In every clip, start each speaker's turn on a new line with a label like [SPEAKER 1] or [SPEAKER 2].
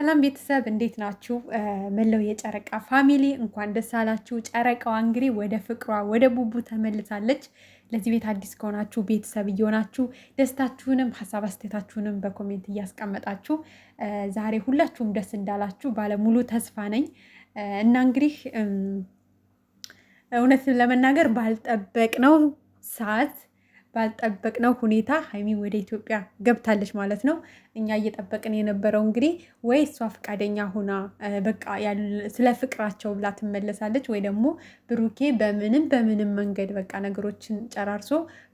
[SPEAKER 1] ሰላም ቤተሰብ እንዴት ናችሁ? መላው የጨረቃ ፋሚሊ እንኳን ደስ አላችሁ። ጨረቃዋ እንግዲህ ወደ ፍቅሯ ወደ ቡቡ ተመልሳለች። ለዚህ ቤት አዲስ ከሆናችሁ ቤተሰብ እየሆናችሁ ደስታችሁንም ሀሳብ አስተያየታችሁንም በኮሜንት እያስቀመጣችሁ ዛሬ ሁላችሁም ደስ እንዳላችሁ ባለሙሉ ተስፋ ነኝ እና እንግዲህ እውነት ለመናገር ባልጠበቅነው ሰዓት ባልጠበቅነው ሁኔታ ሀይሚ ወደ ኢትዮጵያ ገብታለች ማለት ነው። እኛ እየጠበቅን የነበረው እንግዲህ ወይ እሷ ፈቃደኛ ሁና በቃ ስለ ፍቅራቸው ብላ ትመለሳለች፣ ወይ ደግሞ ብሩኬ በምንም መንገድ በቃ ነገሮችን ጨራርሶ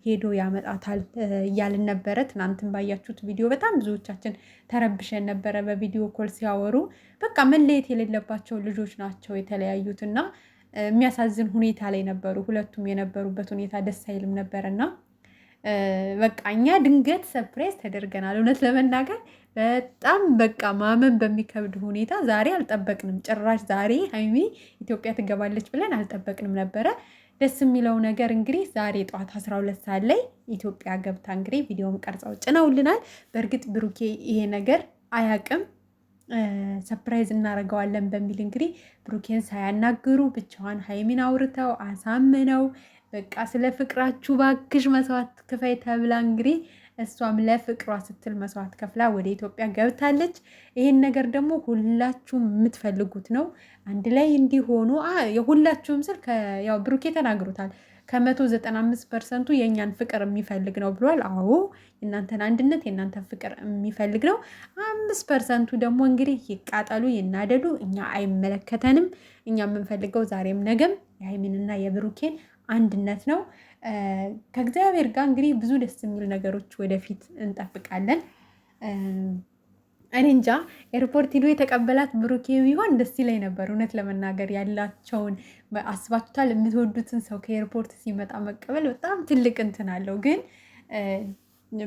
[SPEAKER 1] ሄዶ ያመጣታል እያልን ነበረ። ትናንትን ባያችሁት ቪዲዮ በጣም ብዙዎቻችን ተረብሸን ነበረ። በቪዲዮ ኮል ሲያወሩ በቃ መለየት የሌለባቸው ልጆች ናቸው የተለያዩትና የሚያሳዝን ሁኔታ ላይ ነበሩ። ሁለቱም የነበሩበት ሁኔታ ደስ አይልም ነበርና በቃ እኛ ድንገት ሰርፕራይዝ ተደርገናል። እውነት ለመናገር በጣም በቃ ማመን በሚከብድ ሁኔታ ዛሬ አልጠበቅንም። ጭራሽ ዛሬ ሀይሚ ኢትዮጵያ ትገባለች ብለን አልጠበቅንም ነበረ። ደስ የሚለው ነገር እንግዲህ ዛሬ ጠዋት 12 ሰዓት ላይ ኢትዮጵያ ገብታ እንግዲህ ቪዲዮም ቀርጸው ጭነውልናል። በእርግጥ ብሩኬ ይሄ ነገር አያቅም ሰፕራይዝ እናደርገዋለን በሚል እንግዲህ ብሩኬን ሳያናግሩ ብቻዋን ሀይሚን አውርተው አሳምነው በቃ ስለ ፍቅራችሁ ባክሽ መስዋዕት ክፈይ ተብላ እንግዲህ እሷም ለፍቅሯ ስትል መስዋዕት ከፍላ ወደ ኢትዮጵያ ገብታለች። ይሄን ነገር ደግሞ ሁላችሁም የምትፈልጉት ነው። አንድ ላይ እንዲሆኑ የሁላችሁም ስል ያው ብሩኬ ተናግሮታል። ከ195% የእኛን ፍቅር የሚፈልግ ነው ብሏል። አዎ የእናንተን አንድነት የእናንተን ፍቅር የሚፈልግ ነው። 5%ቱ ደግሞ እንግዲህ ይቃጠሉ ይናደዱ፣ እኛ አይመለከተንም። እኛ የምንፈልገው ዛሬም ነገም የሀይሚንና የብሩኬን አንድነት ነው። ከእግዚአብሔር ጋር እንግዲህ ብዙ ደስ የሚል ነገሮች ወደፊት እንጠብቃለን። እኔ እንጃ ኤርፖርት ሂዶ የተቀበላት ብሩኬ ቢሆን ደስ ይለኝ ነበር። እውነት ለመናገር ያላቸውን አስባችሁታል? የምትወዱትን ሰው ከኤርፖርት ሲመጣ መቀበል በጣም ትልቅ እንትን አለው። ግን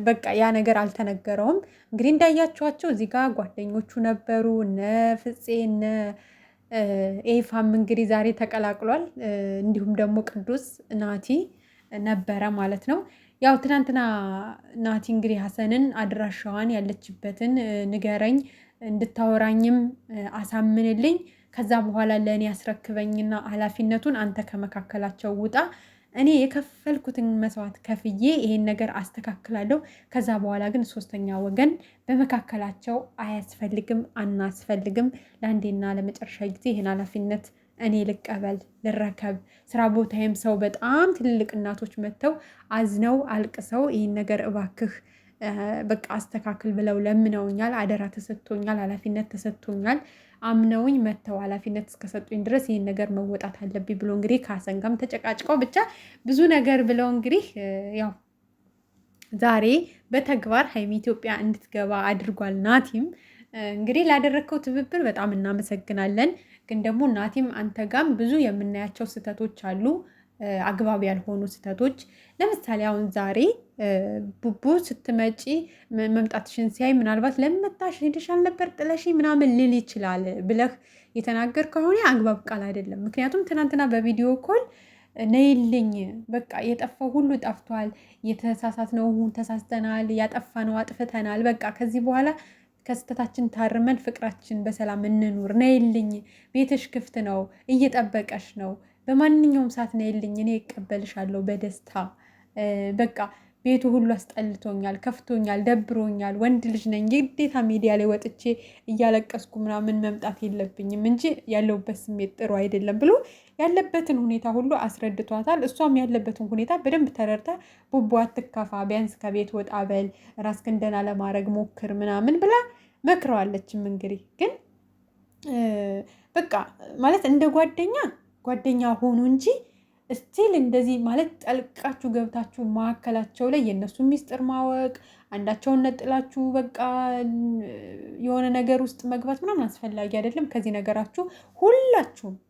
[SPEAKER 1] በቃ ያ ነገር አልተነገረውም። እንግዲህ እንዳያችኋቸው እዚህ ጋር ጓደኞቹ ነበሩ፣ እነ ፍፄ እነ ኤፋም እንግዲህ ዛሬ ተቀላቅሏል። እንዲሁም ደግሞ ቅዱስ ናቲ ነበረ ማለት ነው። ያው ትናንትና ናቲ እንግዲህ ሀሰንን አድራሻዋን ያለችበትን ንገረኝ፣ እንድታወራኝም አሳምንልኝ፣ ከዛ በኋላ ለእኔ ያስረክበኝና ኃላፊነቱን አንተ ከመካከላቸው ውጣ፣ እኔ የከፈልኩትን መስዋዕት ከፍዬ ይሄን ነገር አስተካክላለሁ። ከዛ በኋላ ግን ሶስተኛ ወገን በመካከላቸው አያስፈልግም፣ አናስፈልግም። ለአንዴና ለመጨረሻ ጊዜ ይሄን ኃላፊነት እኔ ልቀበል ልረከብ። ስራ ቦታዬም ሰው በጣም ትልልቅ እናቶች መጥተው አዝነው አልቅሰው ይህን ነገር እባክህ በቃ አስተካክል ብለው ለምነውኛል። አደራ ተሰጥቶኛል፣ ኃላፊነት ተሰጥቶኛል። አምነውኝ መጥተው ኃላፊነት እስከሰጡኝ ድረስ ይህን ነገር መወጣት አለብኝ ብሎ እንግዲህ ከሀሰን ጋርም ተጨቃጭቀው ብቻ ብዙ ነገር ብለው እንግዲህ ያው ዛሬ በተግባር ሀይሚ ኢትዮጵያ እንድትገባ አድርጓል። ናቲም እንግዲህ ላደረግከው ትብብር በጣም እናመሰግናለን። ግን ደግሞ ናቲም አንተ ጋም ብዙ የምናያቸው ስህተቶች አሉ፣ አግባብ ያልሆኑ ስህተቶች። ለምሳሌ አሁን ዛሬ ቡቡ ስትመጪ መምጣትሽን ሲያይ ምናልባት ለመጣሽ ሄደሽ አልነበር ጥለሽ ምናምን ልል ይችላል ብለህ የተናገር ከሆነ አግባብ ቃል አይደለም። ምክንያቱም ትናንትና በቪዲዮ ኮል ነይልኝ በቃ የጠፋው ሁሉ ጠፍቷል፣ የተሳሳትነው ተሳስተናል፣ ያጠፋነው አጥፍተናል፣ በቃ ከዚህ በኋላ ከስተታችን ታርመን ፍቅራችን በሰላም እንኑር፣ ነይልኝ፣ ቤትሽ ክፍት ነው፣ እየጠበቀሽ ነው፣ በማንኛውም ሰዓት ነይልኝ፣ እኔ እቀበልሻለሁ በደስታ በቃ ቤቱ ሁሉ አስጠልቶኛል፣ ከፍቶኛል፣ ደብሮኛል፣ ወንድ ልጅ ነኝ፣ የግዴታ ሚዲያ ላይ ወጥቼ እያለቀስኩ ምናምን መምጣት የለብኝም እንጂ ያለሁበት ስሜት ጥሩ አይደለም ብሎ ያለበትን ሁኔታ ሁሉ አስረድቷታል። እሷም ያለበትን ሁኔታ በደንብ ተረድታ ቡቡ አትከፋ፣ ቢያንስ ከቤት ወጣ በል፣ ራስህን ደህና ለማድረግ ሞክር ምናምን ብላ መክረዋለችም። እንግዲህ ግን በቃ ማለት እንደ ጓደኛ ሆኑ እንጂ ስቲል እንደዚህ ማለት ጠልቃችሁ ገብታችሁ መካከላቸው ላይ የእነሱ ሚስጥር ማወቅ፣ አንዳቸውን ነጥላችሁ በቃ የሆነ ነገር ውስጥ መግባት ምናምን አስፈላጊ አይደለም። ከዚህ ነገራችሁ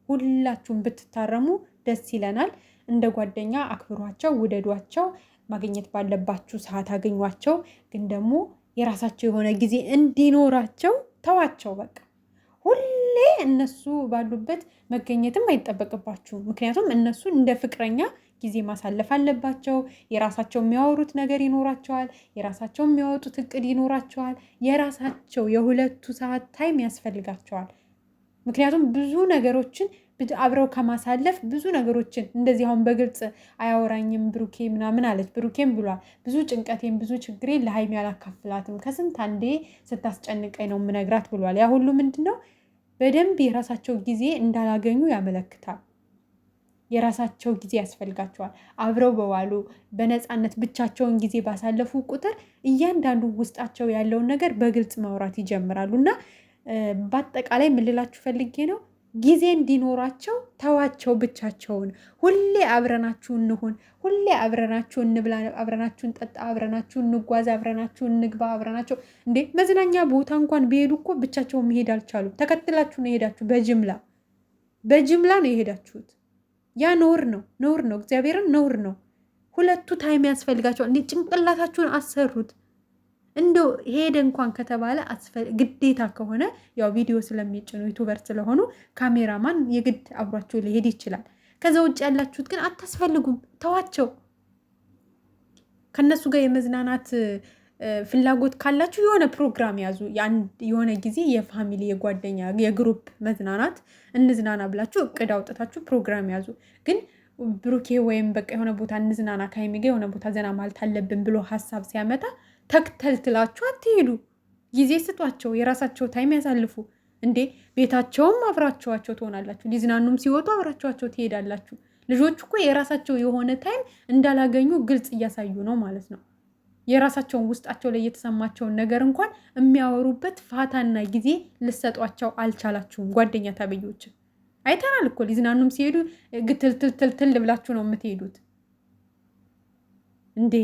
[SPEAKER 1] ሁላችሁም ብትታረሙ ደስ ይለናል። እንደ ጓደኛ አክብሯቸው፣ ውደዷቸው። ማግኘት ባለባችሁ ሰዓት አገኟቸው። ግን ደግሞ የራሳቸው የሆነ ጊዜ እንዲኖራቸው ተዋቸው በቃ። እነሱ ባሉበት መገኘትም አይጠበቅባችሁም። ምክንያቱም እነሱ እንደ ፍቅረኛ ጊዜ ማሳለፍ አለባቸው። የራሳቸው የሚያወሩት ነገር ይኖራቸዋል። የራሳቸው የሚያወጡት እቅድ ይኖራቸዋል። የራሳቸው የሁለቱ ሰዓት ታይም ያስፈልጋቸዋል። ምክንያቱም ብዙ ነገሮችን አብረው ከማሳለፍ ብዙ ነገሮችን እንደዚህ አሁን በግልጽ አያወራኝም ብሩኬ ምናምን አለች። ብሩኬም ብሏል ብዙ ጭንቀቴን ብዙ ችግሬን ለሀይሚ አላካፍላትም፣ ከስንት አንዴ ስታስጨንቀኝ ነው የምነግራት ብሏል። ያ ሁሉ ምንድን ነው በደንብ የራሳቸው ጊዜ እንዳላገኙ ያመለክታል። የራሳቸው ጊዜ ያስፈልጋቸዋል። አብረው በዋሉ በነፃነት ብቻቸውን ጊዜ ባሳለፉ ቁጥር እያንዳንዱ ውስጣቸው ያለውን ነገር በግልጽ ማውራት ይጀምራሉ። እና በአጠቃላይ የምልላችሁ ፈልጌ ነው ጊዜ እንዲኖራቸው ተዋቸው ብቻቸውን። ሁሌ አብረናችሁ እንሁን፣ ሁሌ አብረናችሁ እንብላ፣ አብረናችሁ እንጠጣ፣ አብረናችሁ እንጓዝ፣ አብረናችሁ እንግባ፣ አብረናቸው እንዴ መዝናኛ ቦታ እንኳን ቢሄዱ እኮ ብቻቸውን መሄድ አልቻሉም። ተከትላችሁ ነው የሄዳችሁ። በጅምላ ነው የሄዳችሁት። ያ ነውር ነው፣ ነውር ነው፣ እግዚአብሔርን ነውር ነው። ሁለቱ ታይም ያስፈልጋቸዋል። እንዴ ጭንቅላታችሁን አሰሩት። እንደው ሄደ እንኳን ከተባለ ግዴታ ከሆነ ያው ቪዲዮ ስለሚጭኑ ዩቱበር ስለሆኑ ካሜራማን የግድ አብሯቸው ሊሄድ ይችላል። ከዛ ውጭ ያላችሁት ግን አታስፈልጉም፣ ተዋቸው። ከነሱ ጋር የመዝናናት ፍላጎት ካላችሁ የሆነ ፕሮግራም ያዙ። የሆነ ጊዜ የፋሚሊ የጓደኛ የግሩፕ መዝናናት እንዝናና ብላችሁ እቅድ አውጥታችሁ ፕሮግራም ያዙ። ግን ብሩኬ ወይም በቃ የሆነ ቦታ እንዝናና ከሀይሚ ጋር የሆነ ቦታ ዘና ማለት አለብን ብሎ ሀሳብ ሲያመጣ ተክተልትላችሁ አትሄዱ። ጊዜ ስጧቸው፣ የራሳቸው ታይም ያሳልፉ። እንዴ ቤታቸውም አብራቸዋቸው ትሆናላችሁ። ሊዝናኑም ሲወጡ አብራቸዋቸው ትሄዳላችሁ። ልጆች እኮ የራሳቸው የሆነ ታይም እንዳላገኙ ግልጽ እያሳዩ ነው ማለት ነው። የራሳቸውን ውስጣቸው ላይ የተሰማቸውን ነገር እንኳን የሚያወሩበት ፋታና ጊዜ ልሰጧቸው አልቻላችሁም። ጓደኛ ተብዮች አይተናል እኮ ሊዝናኑም ሲሄዱ ግትልትልትል ብላችሁ ነው የምትሄዱት እንዴ።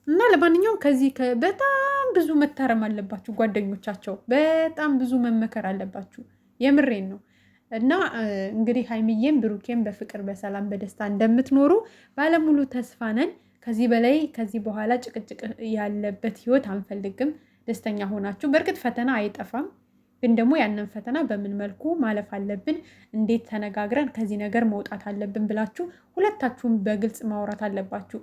[SPEAKER 1] እና ለማንኛውም ከዚህ በጣም ብዙ መታረም አለባችሁ። ጓደኞቻቸው በጣም ብዙ መመከር አለባችሁ። የምሬን ነው። እና እንግዲህ ሀይሚዬም ብሩኬም በፍቅር በሰላም በደስታ እንደምትኖሩ ባለሙሉ ተስፋ ነን። ከዚህ በላይ ከዚህ በኋላ ጭቅጭቅ ያለበት ህይወት አንፈልግም። ደስተኛ ሆናችሁ፣ በእርግጥ ፈተና አይጠፋም፣ ግን ደግሞ ያንን ፈተና በምን መልኩ ማለፍ አለብን፣ እንዴት ተነጋግረን ከዚህ ነገር መውጣት አለብን ብላችሁ ሁለታችሁም በግልጽ ማውራት አለባችሁ።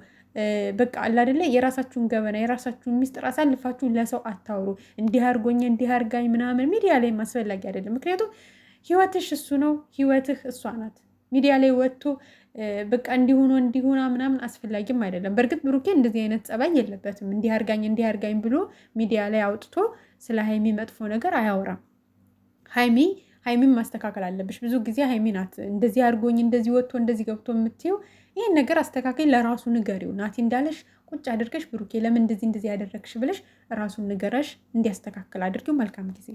[SPEAKER 1] በቃ አለ አይደለ የራሳችሁን ገበና የራሳችሁን ሚስጥር አሳልፋችሁ ለሰው አታውሩ። እንዲህ አድርጎኝ እንዲህ አድርጋኝ ምናምን ሚዲያ ላይ ማስፈላጊ አይደለም። ምክንያቱም ህይወትሽ እሱ ነው፣ ህይወትህ እሷ ናት። ሚዲያ ላይ ወጥቶ በቃ እንዲሆኑ እንዲሆና ምናምን አስፈላጊም አይደለም። በእርግጥ ብሩኬ እንደዚህ አይነት ጸባይ የለበትም። እንዲህ አድርጋኝ ብሎ ሚዲያ ላይ አውጥቶ ስለ ሀይሚ መጥፎ ነገር አያወራም። ሀይሚን ማስተካከል አለብሽ። ብዙ ጊዜ ሀይሚ ናት እንደዚህ አድርጎኝ እንደዚህ ወጥቶ እንደዚህ ገብቶ የምትይው። ይህን ነገር አስተካከል፣ ለራሱ ንገሪው። ናቲ እንዳለሽ ቁጭ አድርገሽ ብሩኬ ለምን እንደዚህ ያደረግሽ ብለሽ ራሱን ንገረሽ እንዲያስተካክል አድርጊው። መልካም ጊዜ